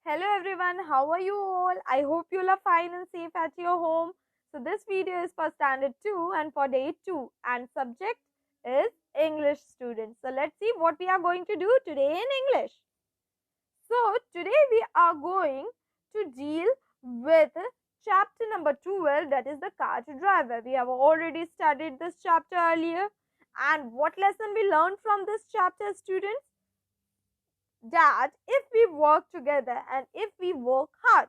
Hello everyone, how are you all? I hope you are fine and safe at your home. So this video is for standard 2 and for day 2 and subject is English students. So let's see what we are going to do today in English. So today we are going to deal with chapter number 12, that is the car driver. We have already studied this chapter earlier. And what lesson we learned from this chapter, students? That if we work together and if we work hard,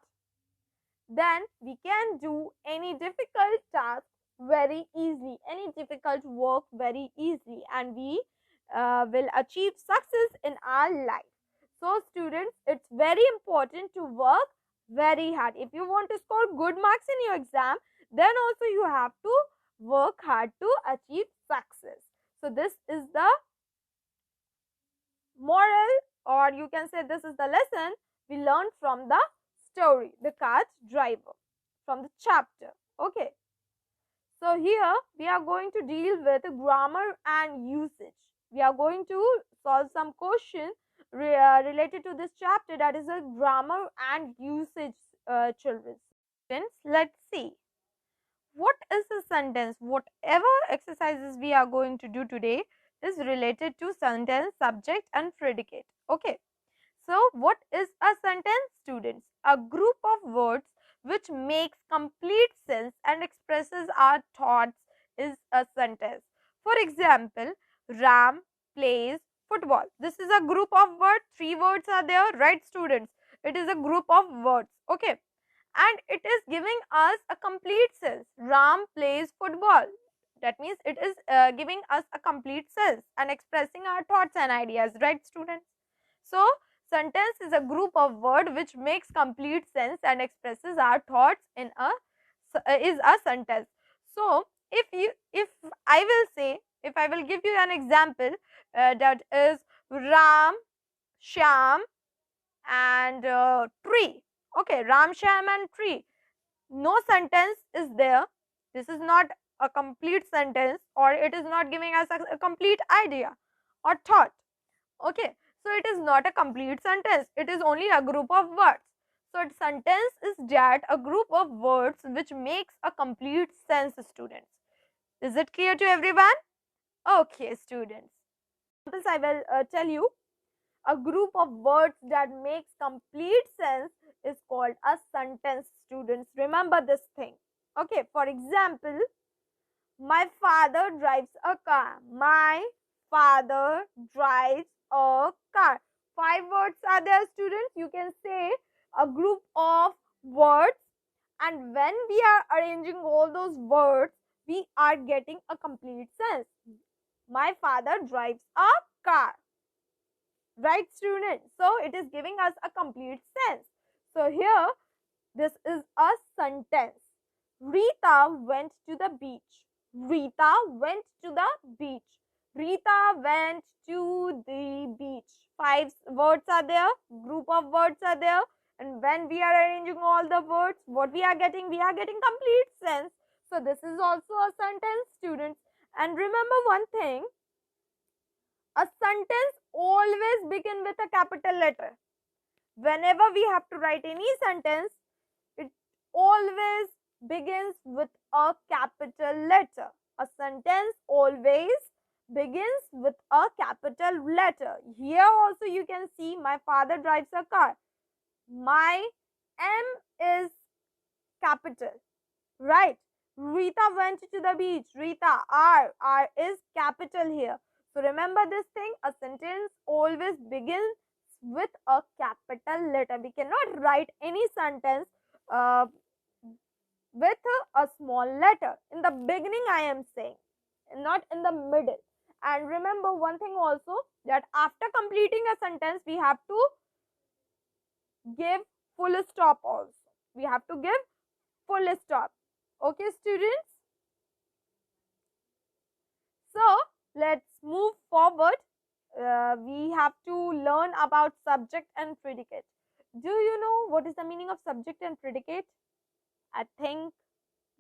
then we can do any difficult task very easily, any difficult work very easily, and we will achieve success in our life. So students, it's very important to work very hard. If you want to score good marks in your exam, then also you have to work hard to achieve success. So this is the moral, or you can say this is the lesson we learned from the story, the car driver, from the chapter. Okay, so here we are going to deal with grammar and usage. We are going to solve some question related to this chapter, that is a grammar and usage, children. Let's see what is a sentence. Whatever exercises we are going to do today is related to sentence, subject and predicate. Okay, so what is a sentence, students? A group of words which makes complete sense and expresses our thoughts is a sentence. For example, Ram plays football. This is a group of words. 3 words are there, right, students? It is a group of words. Okay, and it is giving us a complete sense. Ram plays football. That means it is giving us a complete sense and expressing our thoughts and ideas, right, students? So sentence is a group of words which makes complete sense and expresses our thoughts in a is a sentence. So if I will say, if I will give you an example, that is Ram, Shyam and tree. Okay, Ram, Shyam and tree. No sentence is there. This is not a complete sentence, or it is not giving us a complete idea or thought. Okay, so it is not a complete sentence. It is only a group of words. So a sentence is that a group of words which makes a complete sense, students. Is it clear to everyone? Okay, students. I will tell you. A group of words that makes complete sense is called a sentence, students. Remember this thing. Okay, for example, my father drives a car. My father drives a car. 5 words are there, students. You can say a group of words, and when we are arranging all those words, we are getting a complete sense. My father drives a car. Right, students? So it is giving us a complete sense. So here, this is a sentence. Rita went to the beach. Rita went to the beach. Rita went to the beach. 5 words are there, group of words are there, and when we are arranging all the words, what we are getting? We are getting complete sense. So this is also a sentence, students. And remember one thing, a sentence always begin with a capital letter. Whenever we have to write any sentence, it always begins with a capital letter. A sentence always begins with a capital letter. Here also you can see my father drives a car. My M is capital, right? Rita went to the beach. Rita, R is capital here. So remember this thing, a sentence always begins with a capital letter. We cannot write any sentence with a small letter. In the beginning I am saying, not in the middle. And remember one thing also, that after completing a sentence we have to give full stop also. We have to give full stop. Okay, students? So let's move forward. We have to learn about subject and predicate. Do you know what is the meaning of subject and predicate? I think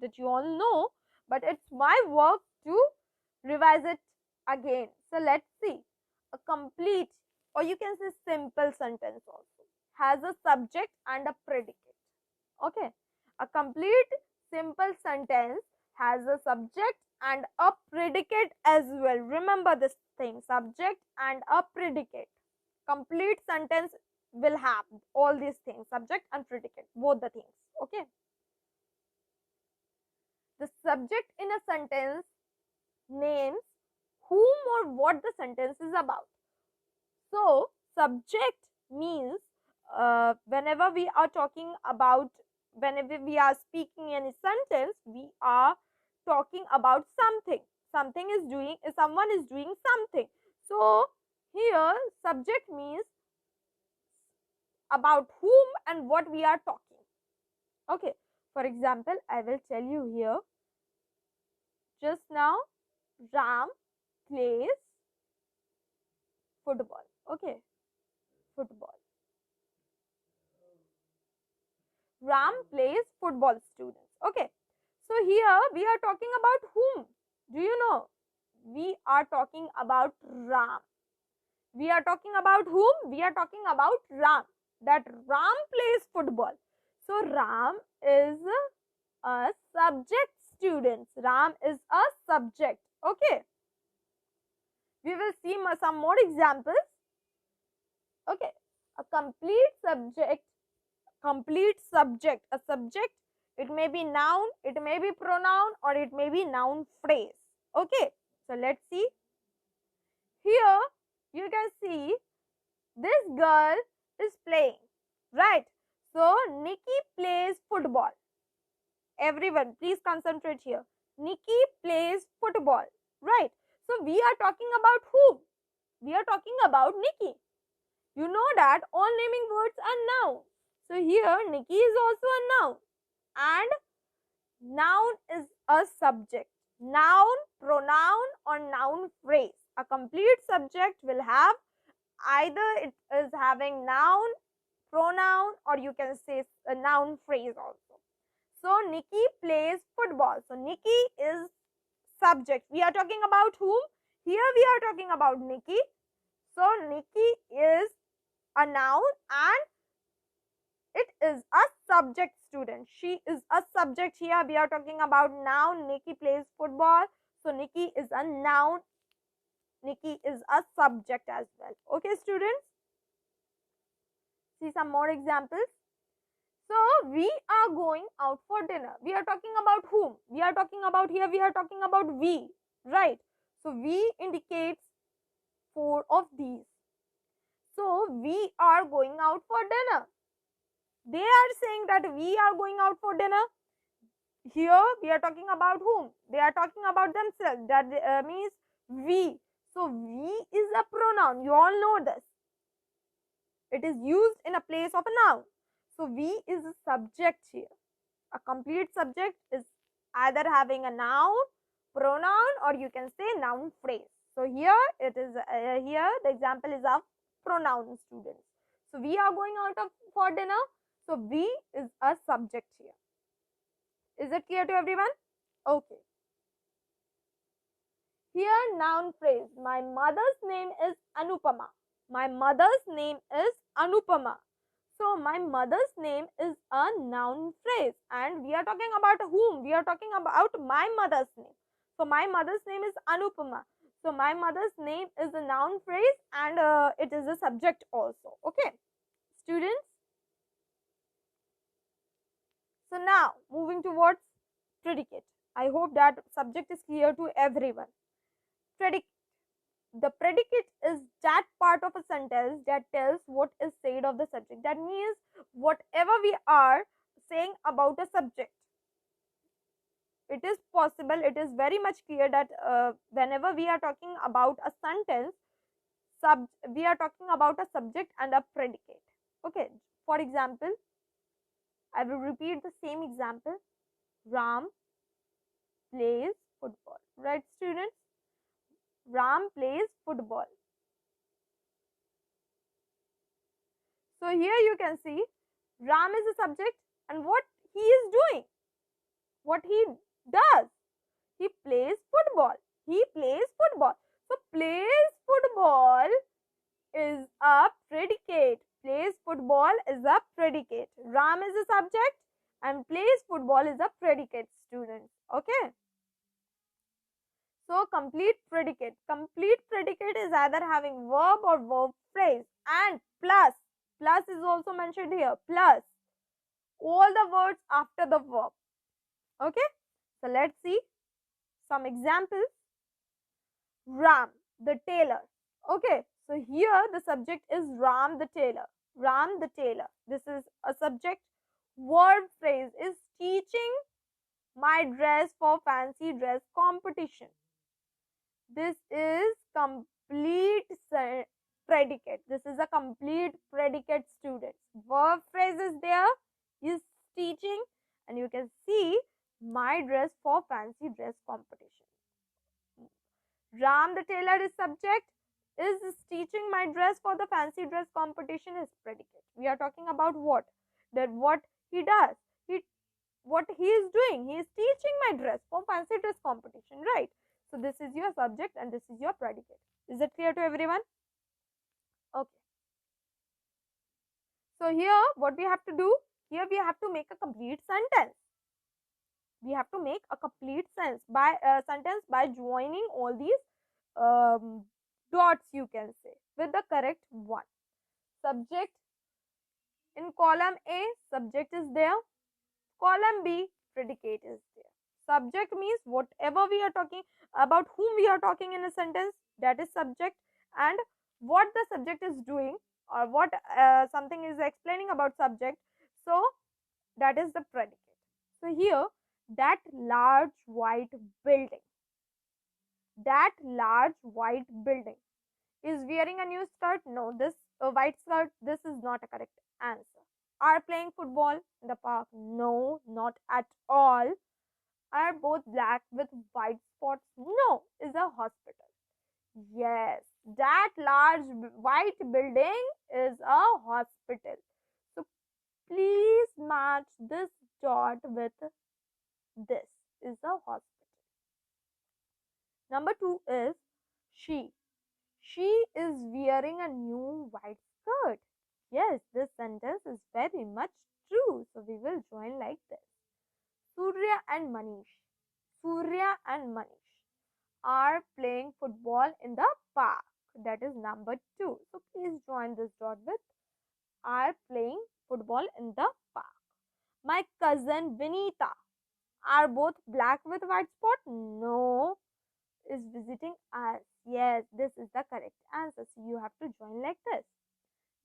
that you all know, but it's my work to revise it again. So let's see. A complete, or you can say simple sentence also, has a subject and a predicate. Okay, a complete simple sentence has a subject and a predicate as well. Remember this thing, subject and a predicate. Complete sentence will have all these things, subject and predicate, both the things. Okay, the subject in a sentence names whom or what the sentence is about. So subject means whenever we are talking about, whenever we are speaking any sentence, we are talking about something. Something is doing, someone is doing something. So here subject means about whom and what we are talking. Okay, for example, I will tell you here. Just now, Ram plays football. Okay, football. Ram plays football, students. Okay, so here we are talking about whom? Do you know? We are talking about Ram. We are talking about whom? We are talking about Ram. That Ram plays football. So Ram is a subject, students. Ram is a subject. Okay. We will see some more examples. Okay. A complete subject. A subject. It may be noun, it may be pronoun, or it may be noun phrase. Okay. So let's see. Here you can see this girl is playing, right? So Nikki plays football. Everyone, please concentrate here. Nikki plays football, right? So we are talking about whom? We are talking about Nikki. You know that all naming words are nouns. So here Nikki is also a noun, and noun is a subject. Noun, pronoun, or noun phrase. A complete subject will have either it is having noun, pronoun, or you can say a noun phrase also. So Nikki plays football. So Nikki is subject. We are talking about whom? Here we are talking about Nikki. So Nikki is a noun and it is a subject, student. She is a subject. Here we are talking about noun. Nikki plays football. So Nikki is a noun. Nikki is a subject as well. Okay, students. See some more examples. So we are going out for dinner. We are talking about whom? We are talking about, here we are talking about we, right? So we indicates four of these. So we are going out for dinner. They are saying that we are going out for dinner. Here we are talking about whom? They are talking about themselves. That means we. So we is a pronoun. You all know this. It is used in a place of a noun. So we is a subject here. A complete subject is either having a noun, pronoun, or you can say noun phrase. So here it is. Here the example is of pronoun, students. So we are going out for dinner. So we is a subject here. Is it clear to everyone? Okay. Here noun phrase. My mother's name is Anupama. My mother's name is Anupama. So my mother's name is a noun phrase, and we are talking about whom? We are talking about my mother's name. So my mother's name is Anupama. So my mother's name is a noun phrase and it is a subject also. Okay, students. So now moving towards predicate. I hope that subject is clear to everyone. Predicate. The predicate is that part of a sentence that tells what is said of the subject. That means whatever we are saying about a subject. It is possible, it is very much clear that whenever we are talking about a sentence, we are talking about a subject and a predicate. Okay, for example, I will repeat the same example. Ram plays football. Right, students? Ram plays football. So here you can see Ram is a subject, and what he is doing, what he does, he plays football. He plays football. So plays football is a predicate. Plays football is a predicate. Ram is a subject and plays football is a predicate, students. Okay. So complete predicate. Complete predicate is either having verb or verb phrase, and plus. Plus is also mentioned here. Plus all the words after the verb. Okay. So let's see some examples. Ram, the tailor. Okay. So here the subject is Ram the tailor. Ram the tailor. This is a subject. Verb phrase is teaching my dress for fancy dress competition. This is complete predicate. This is a complete predicate, students. Verb phrase is there, is teaching, and you can see my dress for fancy dress competition. Ram the tailor is subject, is teaching my dress for the fancy dress competition is predicate. We are talking about what? That what he does. What he is doing. He is teaching my dress for fancy dress competition, right? So this is your subject and this is your predicate. Is it clear to everyone? Okay. So here what we have to do? Here we have to make a complete sentence. We have to make a complete sentence by joining all these dots, you can say, with the correct one. Subject in column A, subject is there. Column B, predicate is there. Subject means whatever we are talking about, whom we are talking in a sentence, that is subject, and what the subject is doing or what something is explaining about subject, so that is the predicate. So here, that large white building, that large white building is wearing a new skirt. No, this white skirt, this is not a correct answer. Are playing football in the park? No, not at all. Are both black with white spots? No, is a hospital. Yes, that large white building is a hospital. So please match this dot with this, is a hospital. Number 2 is she. She is wearing a new white skirt. Yes, this sentence is very much true. So we will join like this. Surya and Manish. Surya and Manish are playing football in the park. That is number 2. So please join this dot with are playing football in the park. My cousin Vinita. Are both black with white spot? No. Is visiting us. Yes, this is the correct answer. So you have to join like this.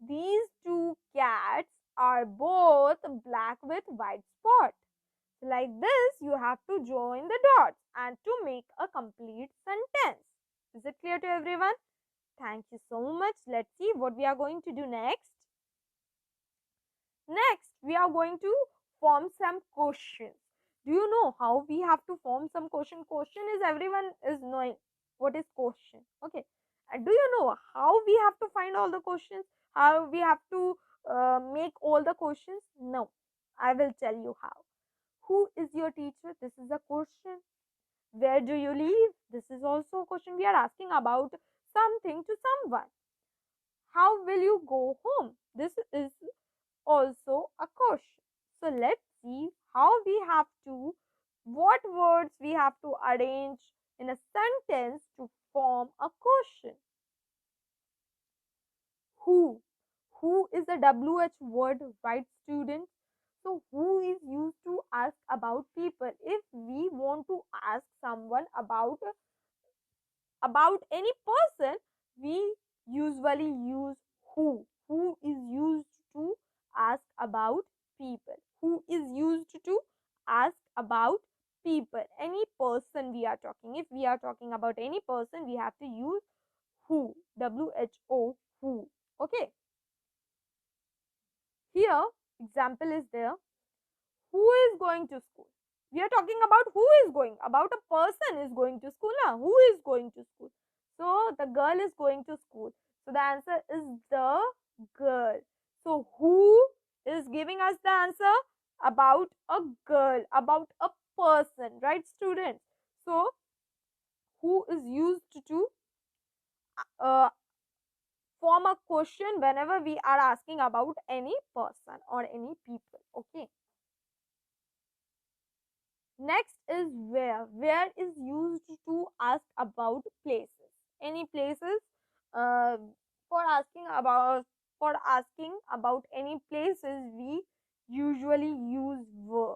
These two cats are both black with white spot. So like this, you have to join the dots and to make a complete sentence. Is it clear to everyone? Thank you so much. Let's see what we are going to do next. Next, we are going to form some questions. Do you know how we have to form some question? Question is everyone is knowing what is question. Okay. And do you know how we have to find all the questions? How we have to make all the questions? No. I will tell you how. Who is your teacher? This is a question. Where do you live? This is also a question. We are asking about something to someone. How will you go home? This is also a question. So let's see how we have to, what words we have to arrange in a sentence to form a question. Who? Who is a WH word, right, students? So who is used to ask about people? If we want to ask someone about any person, we usually use who. Who is used to ask about people. Who is used to ask about people. Any person we are talking. If we are talking about any person, we have to use who. WHO, who. Okay. Here, example is there. Who is going to school? We are talking about who is going. About a person is going to school. Now, who is going to school? So, the girl is going to school. So, the answer is the girl. So, who is giving us the answer? About a girl, about a person, right, students? So, who is used to form a question whenever we are asking about any person or any people. Okay. Next is where. Where is used to ask about places. Any places, uh, for asking about any places, we usually use where.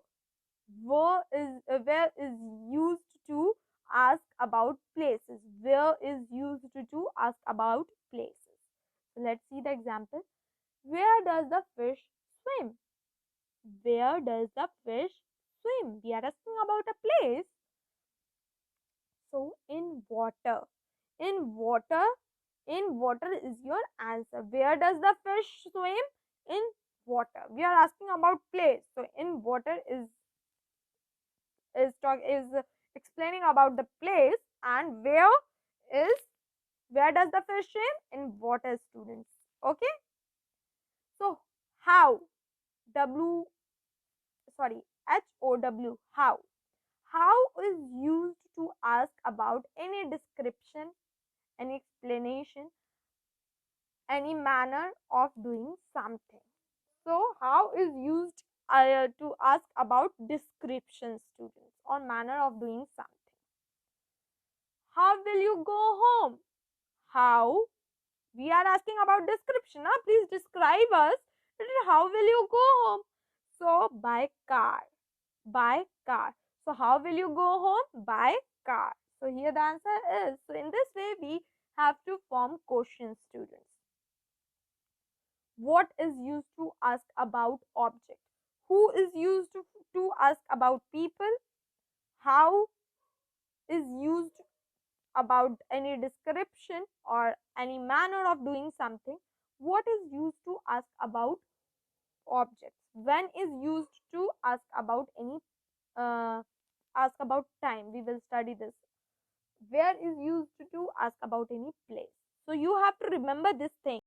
Where is used to ask about places. Where is used to ask about places. So let's see the example. Where does the fish swim? Where does the fish swim? We are asking about a place. So in water. In water. In water is your answer. Where does the fish swim? In water. We are asking about place. So in water is explaining about the place, and where does the fish swim? In water, students. Okay. So how? W sorry, how. How is used to ask about any description, any explanation, any manner of doing something. So how is used to ask about description, students, or manner of doing something. How will you go home? How? We are asking about description. Huh? Please describe us. How will you go home? So by car. By car. So how will you go home? By car. So here the answer is. So in this way we have to form questions, students. What is used to ask about object? Who is used to ask about people? How is used about any description or any manner of doing something. What is used to ask about objects? When is used to ask about any ask about time? We will study this. Where is used to ask about any place? So you have to remember this thing.